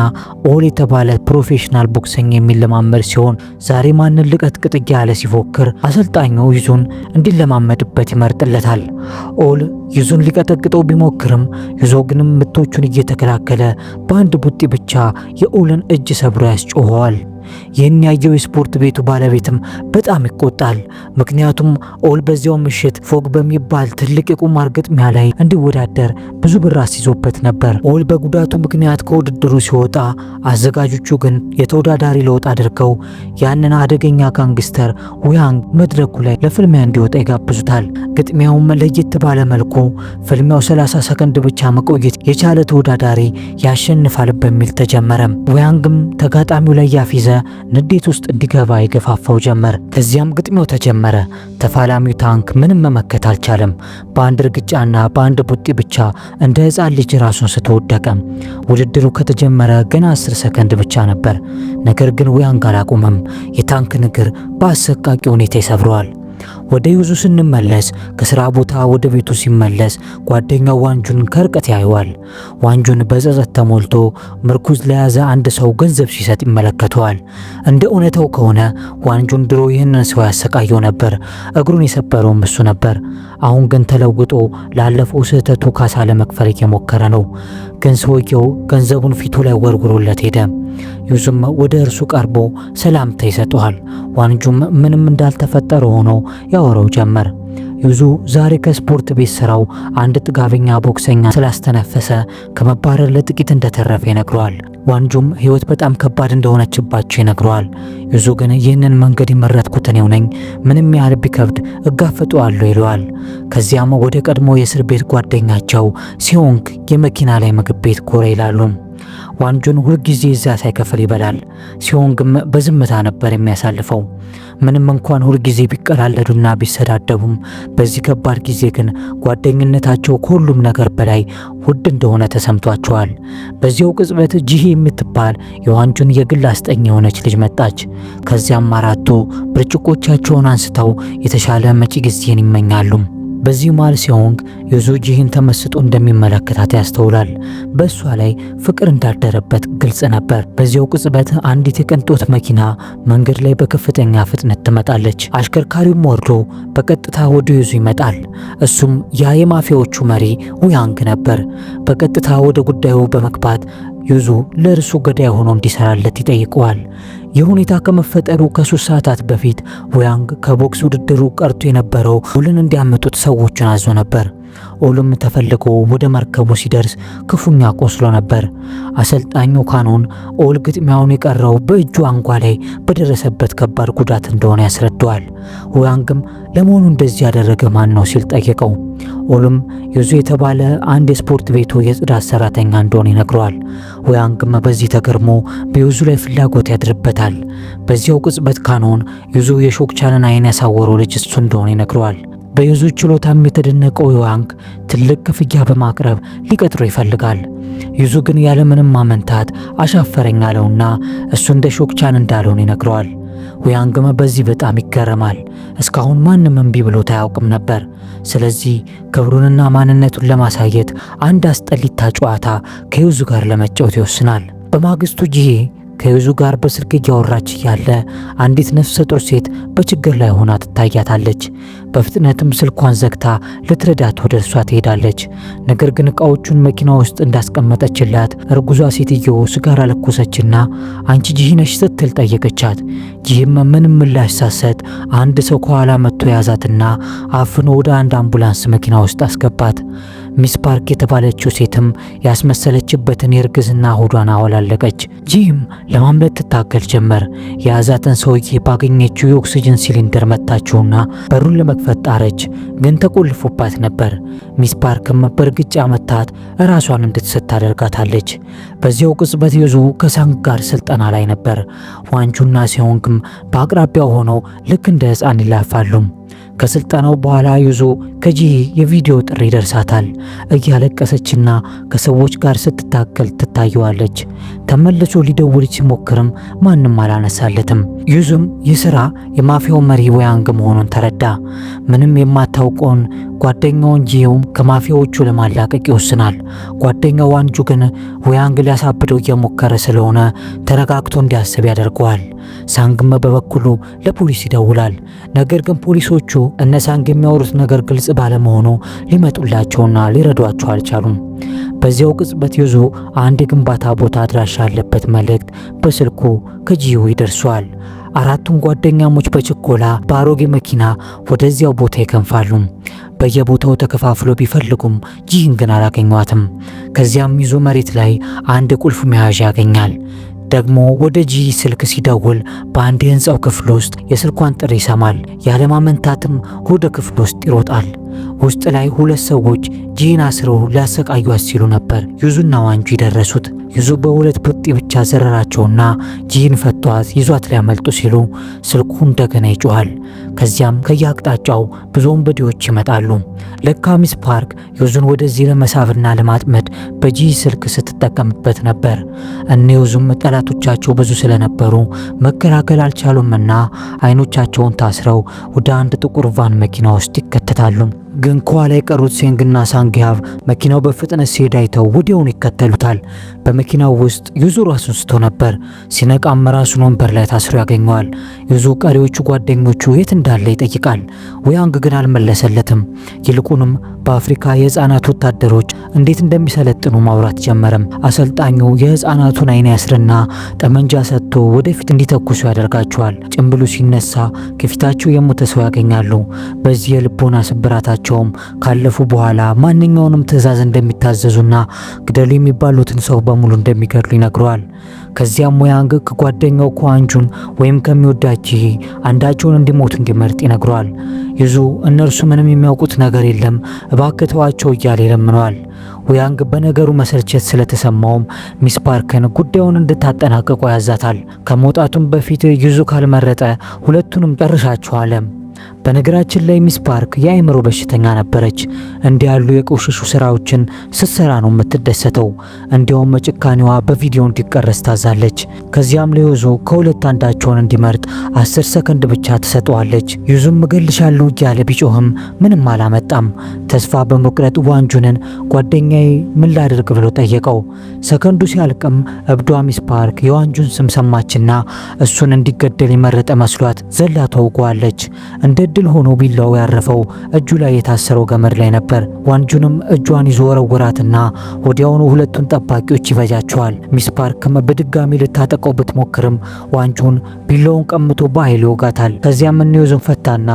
ኦል የተባለ ፕሮፌሽናል ቦክሰኛ የሚለማመድ ሲሆን ዛሬ ማንን ልቀጥቅጥ እያለ ሲፎክር አሰልጣኙ ዩዙን እንዲለማመድበት ይመርጥለታል። ኦል ዩዙን ሊቀጠቅጠው ቢሞክርም ዩዙ ግን ምቶቹን እየተከላከለ በአንድ ቡጢ ብቻ የኦልን እጅ ሰብሮ ያስጮኸዋል። ይህን ያየው የስፖርት ቤቱ ባለቤትም በጣም ይቆጣል። ምክንያቱም ኦል በዚያው ምሽት ፎግ በሚባል ትልቅ የቁማር ግጥሚያ ላይ እንዲወዳደር ብዙ ብር አስይዞበት ነበር። ኦል በጉዳቱ ምክንያት ከውድድሩ ሲወጣ አዘጋጆቹ ግን የተወዳዳሪ ለውጥ አድርገው ያንን አደገኛ ጋንግስተር ውያንግ መድረኩ ላይ ለፍልሚያ እንዲወጣ ይጋብዙታል። ግጥሚያውም ለየት ባለ መልኩ ፍልሚያው 30 ሰከንድ ብቻ መቆየት የቻለ ተወዳዳሪ ያሸንፋል በሚል ተጀመረ። ውያንግም ተጋጣሚው ላይ ያፊዘ ንዴት ውስጥ እንዲገባ ይገፋፋው ጀመር። ከዚያም ግጥሚያው ተጀመረ። ተፋላሚው ታንክ ምንም መመከት አልቻለም። በአንድ እርግጫና በአንድ ቡጢ ብቻ እንደ ሕፃን ልጅ ራሱን ስተወደቀ። ውድድሩ ከተጀመረ ገና 10 ሰከንድ ብቻ ነበር። ነገር ግን ውያንግ አላቆመም። የታንክን እግር በአሰቃቂ ሁኔታ ይሰብረዋል። ወደ ዩዙ ስንመለስ ከስራ ቦታ ወደ ቤቱ ሲመለስ ጓደኛው ዋንጁን ከርቀት ያየዋል። ዋንጁን በጸጸት ተሞልቶ ምርኩዝ ለያዘ አንድ ሰው ገንዘብ ሲሰጥ ይመለከተዋል። እንደ እውነታው ከሆነ ዋንጁን ድሮ ይህንን ሰው ያሰቃየው ነበር። እግሩን የሰበረውም እሱ ነበር። አሁን ግን ተለውጦ ላለፈው ስህተቱ ካሳ ለመክፈል እየሞከረ ነው። ግን ሰውየው ገንዘቡን ፊቱ ላይ ወርውሮለት ሄደ። ዩዙም ወደ እርሱ ቀርቦ ሰላምታ ይሰጠዋል። ዋንጁም ምንም እንዳልተፈጠረ ሆኖ ያወራው ጀመር። ዩዙ ዛሬ ከስፖርት ቤት ስራው አንድ ጥጋበኛ ቦክሰኛ ስላስተነፈሰ ከመባረር ለጥቂት እንደተረፈ ይነግረዋል። ዋንጁም ህይወት በጣም ከባድ እንደሆነችባቸው ይነግረዋል። ዩዙ ግን ይህንን መንገድ የመረጥኩት እኔው ነኝ፣ ምንም ያህል ቢከብድ እጋፈጠዋለሁ ይለዋል። ከዚያም ወደ ቀድሞ የእስር ቤት ጓደኛቸው ሲዮንግ የመኪና ላይ ምግብ ቤት ጎራ ይላሉ። ዋንጁን ሁልጊዜ እዛ ሳይከፍል ይበላል። ሲዮንግም በዝምታ ነበር የሚያሳልፈው። ምንም እንኳን ሁልጊዜ ቢቀላለዱና ቢሰዳደቡም በዚህ ከባድ ጊዜ ግን ጓደኝነታቸው ከሁሉም ነገር በላይ ውድ እንደሆነ ተሰምቷቸዋል። በዚያው ቅጽበት ጂሂ የምትባል የዋንጁን የግል አስጠኝ የሆነች ልጅ መጣች። ከዚያም አራቱ ብርጭቆቻቸውን አንስተው የተሻለ መጪ ጊዜን ይመኛሉ። በዚህ መሃል ሲዮንግ ዩዙ ጂሂን ተመስጦ እንደሚመለከታት ያስተውላል። በእሷ ላይ ፍቅር እንዳደረበት ግልጽ ነበር። በዚያው ቅጽበት አንዲት የቅንጦት መኪና መንገድ ላይ በከፍተኛ ፍጥነት ትመጣለች። አሽከርካሪውም ወርዶ በቀጥታ ወደ ዩዙ ይመጣል። እሱም ያ የማፊያዎቹ መሪ ውያንግ ነበር። በቀጥታ ወደ ጉዳዩ በመግባት ዩዙ ለእርሱ ገዳይ ሆኖ እንዲሰራለት ይጠይቀዋል። ይህ ሁኔታ ከመፈጠሩ ከ3 ሰዓታት በፊት ውያንግ ከቦክስ ውድድሩ ቀርቶ የነበረው ኦልን እንዲያመጡት ሰዎችን አዞ ነበር። ኦልም ተፈልጎ ወደ መርከቡ ሲደርስ ክፉኛ ቆስሎ ነበር። አሰልጣኙ ካኖን ኦል ግጥሚያውን የቀረው በእጁ አንጓ ላይ በደረሰበት ከባድ ጉዳት እንደሆነ ያስረዳዋል። ውያንግም ለመሆኑ እንደዚህ ያደረገ ማን ነው ሲል ጠየቀው። ኦልም ዩዙ የተባለ አንድ የስፖርት ቤቱ የጽዳት ሰራተኛ እንደሆነ ይነግረዋል። ውያንግም በዚህ ተገርሞ በዩዙ ላይ ፍላጎት ያድርበታል። በዚያው ቅጽበት ካኖን ዩዙ የሾክቻንን አይን ያሳወረው ልጅ እሱ እንደሆነ ይነግረዋል። በዩዙ ችሎታም የተደነቀው ውያንግ ትልቅ ክፍያ በማቅረብ ሊቀጥሮ ይፈልጋል። ዩዙ ግን ያለምንም ማመንታት አሻፈረኝ አለውና እሱ እንደ ሾክቻን እንዳልሆነ ይነግረዋል። ውያንግም በዚህ በጣም ይገረማል። እስካሁን ማንም እምቢ ብሎት አያውቅም ነበር። ስለዚህ ክብሩንና ማንነቱን ለማሳየት አንድ አስጠሊታ ጨዋታ ከዩዙ ጋር ለመጫወት ይወስናል። በማግስቱ ጂሂ ከዩዙ ጋር በስልክ እያወራች ያለ አንዲት ነፍሰ ጡር ሴት በችግር ላይ ሆና ትታያታለች። በፍጥነትም ስልኳን ዘግታ ልትረዳት ወደ እርሷ ትሄዳለች። ነገር ግን እቃዎቹን መኪና ውስጥ እንዳስቀመጠችላት እርጉዟ ሴትዮ ስጋራ ለኮሰችና አንቺ ጂሂ ነሽ ስትል ጠየቀቻት። ጂሂም ምንም ምላሽ ሳትሰጥ አንድ ሰው ከኋላ መጥቶ ያዛትና አፍኖ ወደ አንድ አምቡላንስ መኪና ውስጥ አስገባት። ሚስ ፓርክ የተባለችው ሴትም ያስመሰለችበትን የእርግዝና ሆዷን አወላለቀች። ጂም ለማምለጥ ትታገል ጀመር። የያዛትን ሰውዬ ባገኘችው የኦክሲጅን ሲሊንደር መታችውና በሩን ለመክፈት ጣረች፣ ግን ተቆልፎባት ነበር። ሚስ ፓርክም በእርግጫ መታት ራሷን እንድትስት ታደርጋታለች። በዚያው ቅጽበት ዩዙ ከሳንግ ጋር ስልጠና ላይ ነበር። ዋንጁና ሲሆንግም በአቅራቢያው ሆነው ልክ እንደ ሕፃን ይላፋሉ። ከስልጠናው በኋላ ዩዙ ከጂ የቪዲዮ ጥሪ ደርሳታል። እያለቀሰችና ከሰዎች ጋር ስትታገል ትታየዋለች። ተመልሶ ሊደውል ሲሞክርም ማንም አላነሳለትም። ዩዙም ይህ ስራ የማፊያው መሪ ወያንግ መሆኑን ተረዳ። ምንም የማታውቀውን ጓደኛውን ጂውን ከማፊያዎቹ ለማላቀቅ ይወስናል። ጓደኛው ዋንጁ ግን ወያንግ ሊያሳብደው እየሞከረ ስለሆነ ተረጋግቶ እንዲያስብ ያደርገዋል። ሳንግም በበኩሉ ለፖሊስ ይደውላል። ነገር ግን ፖሊሶቹ እነ ሳንግ የሚያወሩት ነገር ግልጽ ባለመሆኑ ሊመጡላቸውና ሊረዷቸው አልቻሉም። በዚያው ቅጽበት ዩዙ አንድ የግንባታ ቦታ አድራሻ ያለበት መልእክት በስልኩ ከጂዩ ይደርሷል። አራቱም ጓደኛሞች በችኮላ በአሮጌ መኪና ወደዚያው ቦታ ይከንፋሉ። በየቦታው ተከፋፍሎ ቢፈልጉም ጂን ግን አላገኟትም። ከዚያም ዩዙ መሬት ላይ አንድ ቁልፍ መያዣ ያገኛል። ደግሞ ወደ ጂ ስልክ ሲደውል በአንድ የህንፃው ክፍል ውስጥ የስልኳን ጥሪ ይሰማል። ያለማመንታትም ወደ ክፍል ውስጥ ይሮጣል። ውስጥ ላይ ሁለት ሰዎች ጂን አስረው ሊያሰቃዩት ሲሉ ነበር ዩዙና ዋንጁ የደረሱት። ዩዙ በሁለት ቡጢ ብቻ ዘረራቸውና ጂን ፈቷት ይዟት ሊያመልጡ ሲሉ ስልኩ እንደገና ይጮሃል። ከዚያም ከየአቅጣጫው ብዙ ወንበዴዎች ይመጣሉ። ለካ ሚስ ፓርክ ዩዙን ወደዚህ ለመሳብና ለማጥመድ በጂ ስልክ ስትጠቀምበት ነበር። እነ ዩዙም ጠላቶቻቸው ብዙ ስለነበሩ መከላከል አልቻሉምና አይኖቻቸውን ታስረው ወደ አንድ ጥቁር ቫን መኪና ውስጥ ይከተታሉ። ግን ከኋላ የቀሩት ሴንግና ሳንጊያቭ መኪናው በፍጥነት ሲሄድ አይተው ወዲያውኑ ይከተሉታል። በመኪናው ውስጥ ዩዙ ራሱን ስቶ ነበር። ሲነቃም ራሱን ወንበር ላይ ታስሮ ያገኘዋል። ዩዙ ቀሪዎቹ ጓደኞቹ የት እንዳለ ይጠይቃል። ወያንግ ግን አልመለሰለትም። ይልቁንም በአፍሪካ የህፃናት ወታደሮች እንዴት እንደሚሰለጥኑ ማውራት ጀመረም። አሰልጣኙ የህፃናቱን አይን ያስርና ጠመንጃ ሰጥቶ ወደፊት እንዲተኩሱ ያደርጋቸዋል። ጭንብሉ ሲነሳ ከፊታቸው የሞተ ሰው ያገኛሉ። በዚህ የልቦና ስብራታቸውም ካለፉ በኋላ ማንኛውንም ትዕዛዝ እንደሚታዘዙና ግደሉ የሚባሉትን ሰው በሙሉ እንደሚገድሉ ይነግረዋል። ከዚያም ወያንግ ከጓደኛው ከዋንጁን ወይም ከሚወዳች አንዳቸውን እንዲሞቱ እንዲመርጥ ይነግረዋል። ዩዙ እነርሱ ምንም የሚያውቁት ነገር የለም እባክህ ተዋቸው እያለ ይለምነዋል። ወያንግ በነገሩ መሰልቸት ስለተሰማውም ሚስ ፓርክን ጉዳዩን እንድታጠናቅቁ ያዛታል። ከመውጣቱም በፊት ዩዙ ካልመረጠ ሁለቱንም ጨርሻቸዋል። በነገራችን ላይ ሚስ ፓርክ የአእምሮ በሽተኛ ነበረች። እንዲህ ያሉ የቆሸሹ ስራዎችን ስትሰራ ነው የምትደሰተው። እንዲያውም ጭካኔዋ በቪዲዮ እንዲቀረጽ ታዛለች። ከዚያም ለዩዙ ከሁለት አንዳቸውን እንዲመርጥ 10 ሰከንድ ብቻ ትሰጠዋለች። ዩዙም እገልሻለሁ እያለ ቢጮህም ምንም አላመጣም። ተስፋ በመቁረጥ ዋንጁንን ጓደኛዬ ምን ላድርግ ብሎ ጠየቀው። ሰከንዱ ሲያልቅም እብዷ ሚስ ፓርክ የዋንጁን ስም ሰማችና እሱን እንዲገደል የመረጠ መስሏት ዘላ ተውጓለች። እንደ ድል ሆኖ ቢላው ያረፈው እጁ ላይ የታሰረው ገመድ ላይ ነበር። ዋንጁንም እጇን ይዞ ወረወራትና ወዲያውኑ ሁለቱን ጠባቂዎች ይፈጃቸዋል። ሚስ ፓርክም በድጋሚ ልታጠቀው ብትሞክርም ዋንጁን ቢላውን ቀምቶ በኃይል ይወጋታል። ከዚያም ዩዙን ፈታና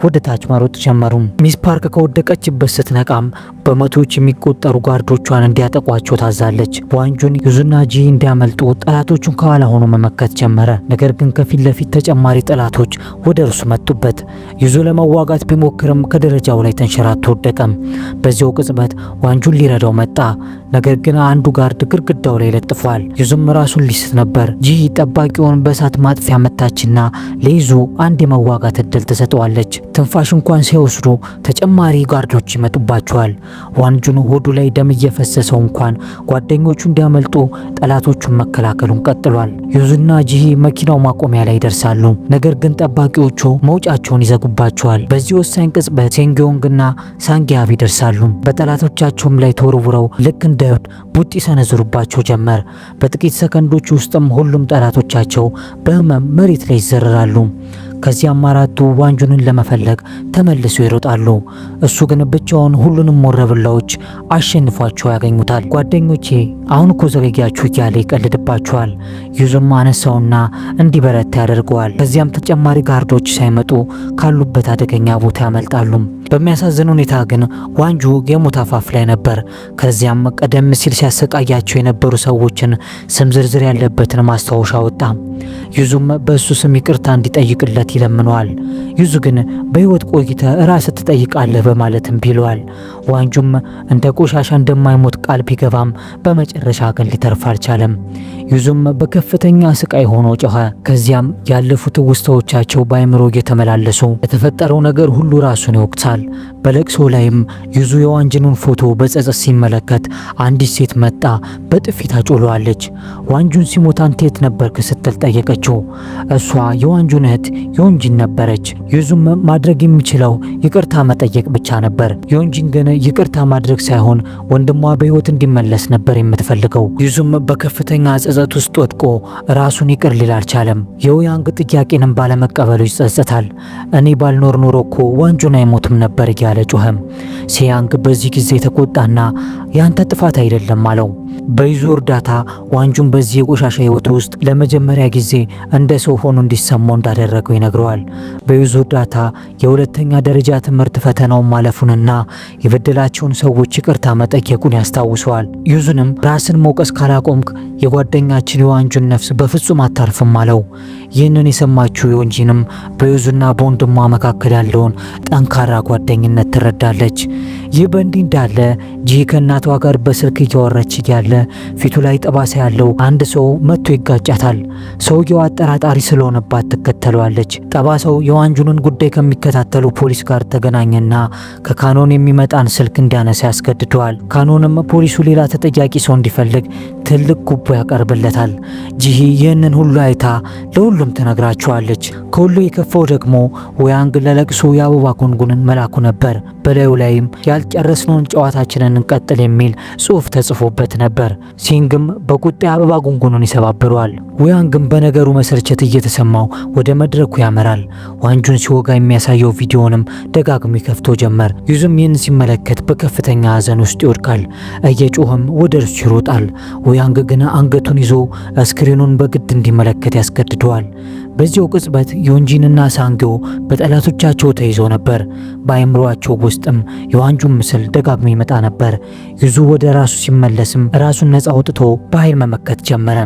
ወደ ታች መሮጥ ጀመሩ። ሚስ ፓርክ ከወደቀችበት ስትነቃም በመቶዎች የሚቆጠሩ ጋርዶቿን እንዲያጠቋቸው ታዛለች። ዋንጁን ዩዙና ጂ እንዲያመልጡ ጠላቶቹን ከኋላ ሆኖ መመከት ጀመረ። ነገር ግን ከፊት ለፊት ተጨማሪ ጠላቶች ወደ እርሱ መጡበት። ዩዙ ለመዋጋት ቢሞክርም ከደረጃው ላይ ተንሸራቶ ወደቀም። በዚያው ቅጽበት ዋንጁን ሊረዳው መጣ። ነገር ግን አንዱ ጋርድ ግድግዳው ላይ ለጥፏል። ዩዙም ራሱን ሊስት ነበር። ጂ ጠባቂውን በእሳት ማጥፊያ መታችና ለዩዙ አንድ የመዋጋት እድል ትሰጠዋለች። ትንፋሽ እንኳን ሲወስዱ ተጨማሪ ጋርዶች ይመጡባቸዋል። ዋንጁን ሆዱ ላይ ደም እየፈሰሰው እንኳን ጓደኞቹ እንዲያመልጡ ጠላቶቹን መከላከሉን ቀጥሏል። ዩዙና ጂ መኪናው ማቆሚያ ላይ ይደርሳሉ። ነገር ግን ጠባቂዎቹ መውጫቸውን ይዘጉባቸዋል። በዚህ ወሳኝ ቅጽበት ሴንጊዮንግና ሳንጊያቭ ይደርሳሉ። በጠላቶቻቸውም ላይ ተወርውረው ልክ እንደ ቡጢ ሰነዝሩባቸው ጀመር። በጥቂት ሰከንዶች ውስጥም ሁሉም ጠላቶቻቸው በህመም መሬት ላይ ይዘረራሉ። ከዚያም አራቱ ዋንጁንን ለመፈለግ ተመልሰው ይሮጣሉ። እሱ ግን ብቻውን ሁሉንም ወረብላዎች አሸንፏቸው ያገኙታል። ጓደኞቼ አሁን እኮ ዘገያችሁ እያለ ይቀልድባቸዋል። ዩዙም አነሳውና እንዲበረታ ያደርገዋል። ከዚያም ተጨማሪ ጋርዶች ሳይመጡ ካሉበት አደገኛ ቦታ ያመልጣሉ። በሚያሳዝን ሁኔታ ግን ዋንጁ የሞት አፋፍ ላይ ነበር። ከዚያም ቀደም ሲል ሲያሰቃያቸው የነበሩ ሰዎችን ስም ዝርዝር ያለበትን ማስታወሻ ወጣ። ዩዙም በእሱ ስም ይቅርታ እንዲጠይቅለት ይለምነዋል። ዩዙ ግን በህይወት ቆይተ ራስህ ትጠይቃለህ በማለትም ቢለዋል። ዋንጁም እንደ ቆሻሻ እንደማይሞት ቃል ቢገባም በመጨረሻ ግን ሊተርፍ አልቻለም። ዩዙም በከፍተኛ ስቃይ ሆኖ ጮኸ። ከዚያም ያለፉት ውስታዎቻቸው በአይምሮ እየተመላለሱ የተፈጠረው ነገር ሁሉ ራሱን ይወቅሳል። በለቅሶ ላይም ዩዙ የዋንጅኑን ፎቶ በጸጸት ሲመለከት አንዲት ሴት መጣ በጥፊ ታጮለዋለች። ዋንጁን ሲሞት አንተ የት ነበርክ ስትል ጠየቀችው። እሷ የዋንጁን እህት ዮንጂን ነበረች። ዩዙም ማድረግ የሚችለው ይቅርታ መጠየቅ ብቻ ነበር። ዮንጂን ግን ይቅርታ ማድረግ ሳይሆን ወንድሟ በህይወት እንዲመለስ ነበር የምትፈልገው። ዩዙም በከፍተኛ ጸጸት ውስጥ ወድቆ ራሱን ይቅር ሊል አልቻለም። የውያንግ ጥያቄንም ባለመቀበሉ ይጸጸታል። እኔ ባልኖር ኖሮ እኮ ዋንጁን አይሞትም ነበር እያለ ጮኸም። ሴያንግ በዚህ ጊዜ ተቆጣና ያንተ ጥፋት አይደለም አለው። በዩዙ እርዳታ ዋንጁን በዚህ የቆሻሻ ህይወት ውስጥ ለመጀመሪያ ጊዜ እንደ ሰው ሆኖ እንዲሰማው እንዳደረገው ይነግረዋል። በዩዙ እርዳታ የሁለተኛ ደረጃ ትምህርት ፈተናውን ማለፉንና የበደላቸውን ሰዎች ይቅርታ መጠየቁን ያስታውሰዋል። ዩዙንም ራስን መውቀስ ካላቆምክ የጓደኛችን የዋንጁን ነፍስ በፍጹም አታርፍም አለው። ይህንን የሰማችው ዮንጂንም በዩዙና በወንድሟ መካከል ያለውን ጠንካራ ጓደኝነት ትረዳለች። ይህ በእንዲህ እንዳለ ጂ ከእናቷ ጋር በስልክ እያወራች እያለ ፊቱ ላይ ጠባሳ ያለው አንድ ሰው መጥቶ ይጋጫታል። ሰውየው አጠራጣሪ ስለሆነባት ትከተለዋለች። ጠባሳው የዋንጁንን ጉዳይ ከሚከታተሉ ፖሊስ ጋር ተገናኘና ከካኖን የሚመጣን ስልክ እንዲያነሳ ያስገድደዋል። ካኖንም ፖሊሱ ሌላ ተጠያቂ ሰው እንዲፈልግ ትልቅ ጉቦ ያቀርብለታል። ጂሂ ይህንን ሁሉ አይታ ለሁሉም ትነግራቸዋለች። ከሁሉ የከፋው ደግሞ ውያንግ ለለቅሶ የአበባ ጉንጉንን መላኩ ነበር። በላዩ ላይም ያልጨረስነውን ጨዋታችንን እንቀጥል የሚል ጽሑፍ ተጽፎበት ነበር። ሲንግም በቁጣ የአበባ ጉንጉኑን ይሰባብረዋል። ውያንግም በነገሩ መሰልቸት እየተሰማው ወደ መድረኩ ያመራል። ዋንጁን ሲወጋ የሚያሳየው ቪዲዮንም ደጋግሞ ይከፍቶ ጀመር። ዩዙም ይህን ሲመለከት በከፍተኛ ሐዘን ውስጥ ይወድቃል። እየጮህም ወደ እርሱ ይሮጣል። ውያንግ ግን አንገቱን ይዞ ስክሪኑን በግድ እንዲመለከት ያስገድደዋል። በዚያው ቅጽበት ዮንጂንና ሳንግዮ በጠላቶቻቸው ተይዘው ነበር። በአይምሮአቸው ውስጥም የዋንጁን ምስል ደጋግሞ ይመጣ ነበር። ዩዙ ወደ ራሱ ሲመለስም ራሱን ነፃ አውጥቶ በኃይል መመከት ጀመረ።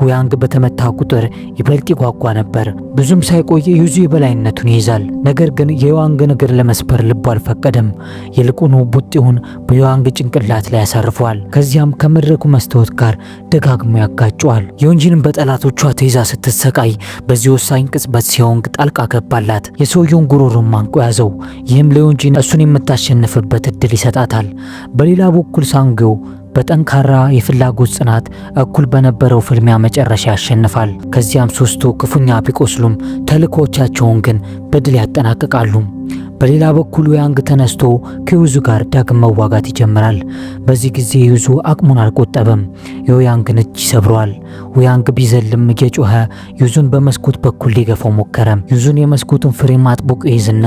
ውያንግ በተመታ ቁጥር ይበልጥ ይጓጓ ነበር። ብዙም ሳይቆይ ዩዙ የበላይነቱን ይይዛል። ነገር ግን የዋንግን እግር ለመስበር ልቡ አልፈቀደም። ይልቁኑ ቡጢውን በዋንግ ጭንቅላት ላይ ያሳርፈዋል። ከዚያም ከመድረኩ መስታወት ጋር ደጋግሞ ያጋጨዋል። ዮንጂንም በጠላቶቿ ተይዛ ስትሰቃይ በዚህ ወሳኝ ቅጽበት ሲሆንግ ጣልቃ ገባላት። የሰውየውን ጉሮሮን ማንቆ ያዘው። ይህም ለዮንጂን እሱን የምታሸንፍበት እድል ይሰጣታል። በሌላ በኩል ሳንግዮ በጠንካራ የፍላጎት ጽናት እኩል በነበረው ፍልሚያ መጨረሻ ያሸንፋል። ከዚያም ሶስቱ ክፉኛ ቢቆስሉም ተልእኮቻቸውን ግን በድል ያጠናቅቃሉ። በሌላ በኩል ውያንግ ተነስቶ ከዩዙ ጋር ዳግም መዋጋት ይጀምራል። በዚህ ጊዜ ዩዙ አቅሙን አልቆጠበም። የውያንግን እጅ ይሰብረዋል። ውያንግ ቢዘልም እየጮኸ ዩዙን በመስኮት በኩል ሊገፋው ሞከረ። ዩዙን የመስኮቱን ፍሬም አጥብቆ ይይዝና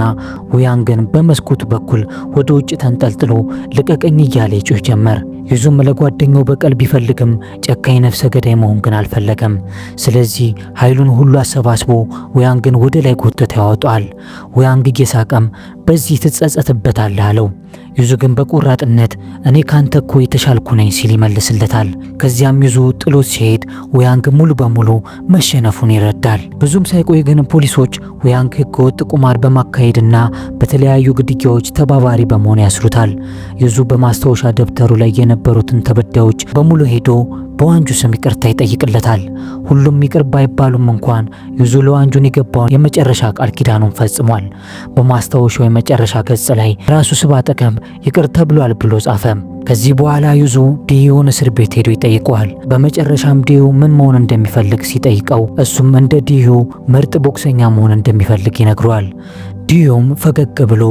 ውያንግን በመስኮቱ በኩል ወደ ውጭ ተንጠልጥሎ ልቀቀኝ እያለ ይጮህ ጀመር። ዩዙም ለጓደኛው በቀል ቢፈልግም ጨካኝ ነፍሰ ገዳይ መሆን ግን አልፈለገም። ስለዚህ ኃይሉን ሁሉ አሰባስቦ ውያንግን ወደ ላይ ጎትቶ ያወጣዋል። ውያንግ እየሳቀም በዚህ ትጸጸትበታለህ አለው። ዩዙ ግን በቆራጥነት እኔ ካንተ እኮ የተሻልኩ ነኝ ሲል ይመልስለታል። ከዚያም ዩዙ ጥሎት ሲሄድ ውያንግ ሙሉ በሙሉ መሸነፉን ይረዳል። ብዙም ሳይቆይ ግን ፖሊሶች ውያንግ ህገወጥ ቁማር በማካሄድና በተለያዩ ግድያዎች ተባባሪ በመሆን ያስሩታል። ዩዙ በማስታወሻ ደብተሩ ላይ የነበሩትን ተበዳዮች በሙሉ ሄዶ በዋንጁ ስም ይቅርታ ይጠይቅለታል። ሁሉም ይቅር ባይባሉም እንኳን ዩዙ ለዋንጁን የገባውን የመጨረሻ ቃል ኪዳኑን ፈጽሟል። በማስታወሻው የመጨረሻ ገጽ ላይ ራሱ ስባጠቀም ይቅር ተብሏል ብሎ ጻፈ። ከዚህ በኋላ ዩዙ ዲዩን እስር ቤት ሄዶ ይጠይቀዋል። በመጨረሻም ዲዩ ምን መሆን እንደሚፈልግ ሲጠይቀው እሱም እንደ ዲዩ ምርጥ ቦክሰኛ መሆን እንደሚፈልግ ይነግረዋል። ዲዩም ፈገግ ብሎ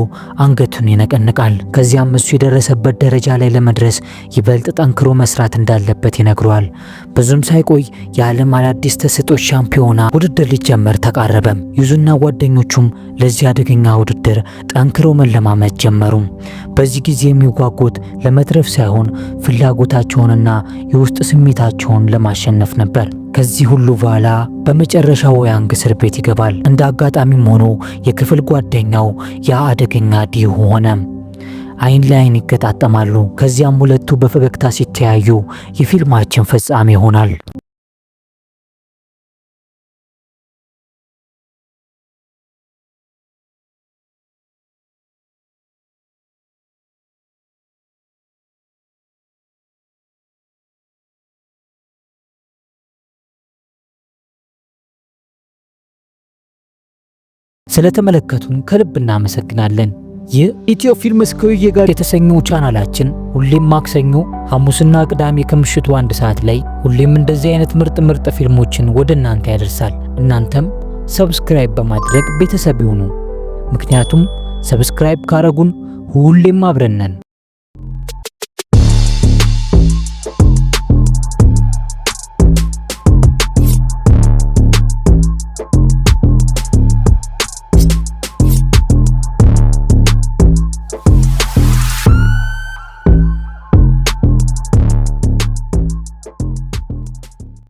አንገቱን ይነቀንቃል። ከዚያም እሱ የደረሰበት ደረጃ ላይ ለመድረስ ይበልጥ ጠንክሮ መስራት እንዳለበት ይነግረዋል። ብዙም ሳይቆይ የዓለም አዳዲስ ተሰጦች ሻምፒዮና ውድድር ሊጀመር ተቃረበ። ዩዙና ጓደኞቹም ለዚህ አደገኛ ውድድር ጠንክረው መለማመድ ጀመሩ። በዚህ ጊዜ የሚጓጉት ለመትረፍ ሳይሆን ፍላጎታቸውንና የውስጥ ስሜታቸውን ለማሸነፍ ነበር። ከዚህ ሁሉ በኋላ በመጨረሻው ያንግ እስር ቤት ይገባል። እንደ አጋጣሚም ሆኖ የክፍል ጓደኛው ያ አደገኛ ዲሁ ሆነ። አይን ለአይን ይገጣጠማሉ። ከዚያም ሁለቱ በፈገግታ ሲተያዩ የፊልማችን ፍጻሜ ይሆናል። ስለተመለከቱን ከልብ እናመሰግናለን። ይህ ኢትዮ ፊልምስ ከዩዬ ጋር የተሰኘው ቻናላችን ሁሌም ማክሰኞ፣ ሐሙስና ቅዳሜ ከምሽቱ 1 ሰዓት ላይ ሁሌም እንደዚህ አይነት ምርጥ ፊልሞችን ወደ እናንተ ያደርሳል። እናንተም ሰብስክራይብ በማድረግ ቤተሰብ ይሁኑ። ምክንያቱም ሰብስክራይብ ካረጉን ሁሌም አብረን ነን።